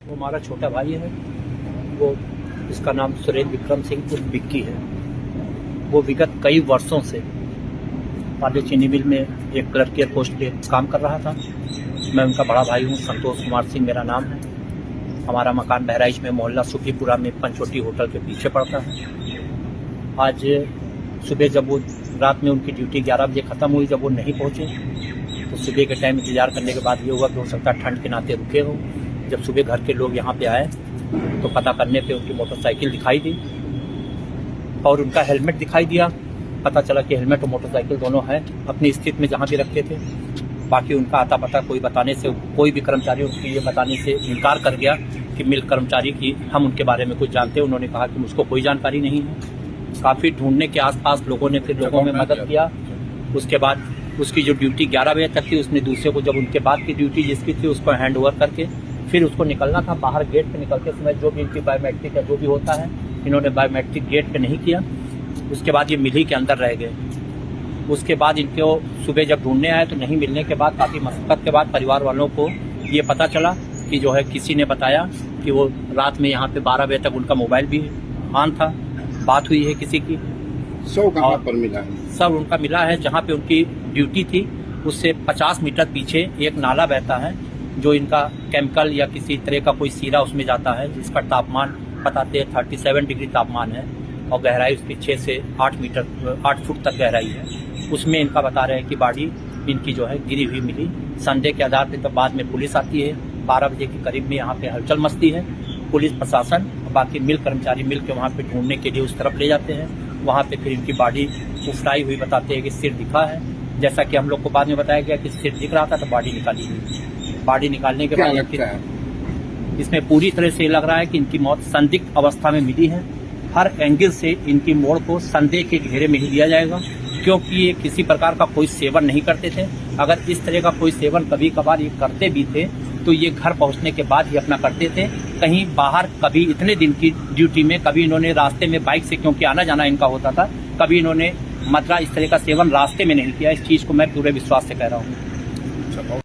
वो हमारा छोटा भाई है। वो इसका नाम सुरेंद्र विक्रम सिंह उर्फ बिक्की है। वो विगत कई वर्षों से पाले चीनी मिल में एक क्लर्क केयर पोस्ट पे काम कर रहा था। मैं उनका बड़ा भाई हूँ। संतोष कुमार सिंह मेरा नाम है। हमारा मकान बहराइच में मोहल्ला सुखीपुरा में पंचवटी होटल के पीछे पड़ता है। आज सुबह जब वो रात में उनकी ड्यूटी 11 बजे ख़त्म हुई, जब वो नहीं पहुँचे तो सुबह के टाइम इंतजार करने के बाद ये हुआ कि हो सकता है ठंड के नाते रुके हो। जब सुबह घर के लोग यहाँ पे आए तो पता करने पे उनकी मोटरसाइकिल दिखाई दी और उनका हेलमेट दिखाई दिया। पता चला कि हेलमेट और मोटरसाइकिल दोनों हैं अपनी स्थिति में जहाँ भी रखे थे। बाकी उनका आता पता कोई बताने से, कोई भी कर्मचारी उनके ये बताने से इनकार कर गया कि मिल कर्मचारी की हम उनके बारे में कुछ जानते हैं। उन्होंने कहा कि मुझको कोई जानकारी नहीं है। काफ़ी ढूंढने के आसपास लोगों ने फिर लोगों में मदद किया। उसके बाद उसकी जो ड्यूटी 11 बजे तक थी, उसने दूसरे को जब उनके बाद की ड्यूटी जिसकी थी उसको हैंड ओवर करके फिर उसको निकलना था। बाहर गेट पे निकलते समय जो भी इनकी बायोमेट्रिक है, जो भी होता है, इन्होंने बायोमेट्रिक गेट पे नहीं किया। उसके बाद ये मिल ही के अंदर रह गए। उसके बाद इनको सुबह जब ढूंढने आए तो नहीं मिलने के बाद काफ़ी मशक्कत के बाद परिवार वालों को ये पता चला कि जो है किसी ने बताया कि वो रात में यहाँ पे 12 बजे तक उनका मोबाइल भी ऑन था, बात हुई है किसी की। सब कहाँ पर मिला है? सब उनका मिला है जहाँ पे उनकी ड्यूटी थी उससे 50 मीटर पीछे एक नाला बहता है जो इनका केमिकल या किसी तरह का कोई सीरा उसमें जाता है, जिसका तापमान बताते हैं 37 डिग्री तापमान है और गहराई उसकी 6 से 8 फुट तक गहराई है। उसमें इनका बता रहे हैं कि बॉडी इनकी जो है गिरी हुई मिली। संदेह के आधार पर तो बाद में पुलिस आती है। 12 बजे के करीब में यहाँ पे हलचल मचती है। पुलिस प्रशासन और बाकी मिल कर्मचारी मिल के वहाँ पे ढूंढने के लिए उस तरफ ले जाते हैं। वहाँ पे फिर इनकी बॉडी उफटाई हुई बताते हैं कि सिर दिखा है। जैसा कि हम लोग को बाद में बताया गया कि सिर दिख रहा था तो बॉडी निकाली हुई। बॉडी निकालने के बाद इसमें पूरी तरह से लग रहा है कि इनकी मौत संदिग्ध अवस्था में मिली है। हर एंगल से इनकी मौत को संदेह के घेरे में ही लिया जाएगा, क्योंकि ये किसी प्रकार का कोई सेवन नहीं करते थे। अगर इस तरह का कोई सेवन कभी कभार ये करते भी थे तो ये घर पहुंचने के बाद ही अपना करते थे। कहीं बाहर कभी इतने दिन की ड्यूटी में कभी इन्होंने रास्ते में बाइक से, क्योंकि आना जाना इनका होता था, कभी इन्होंने मतलब इस तरह का सेवन रास्ते में नहीं किया। इस चीज़ को मैं पूरे विश्वास से कह रहा हूँ।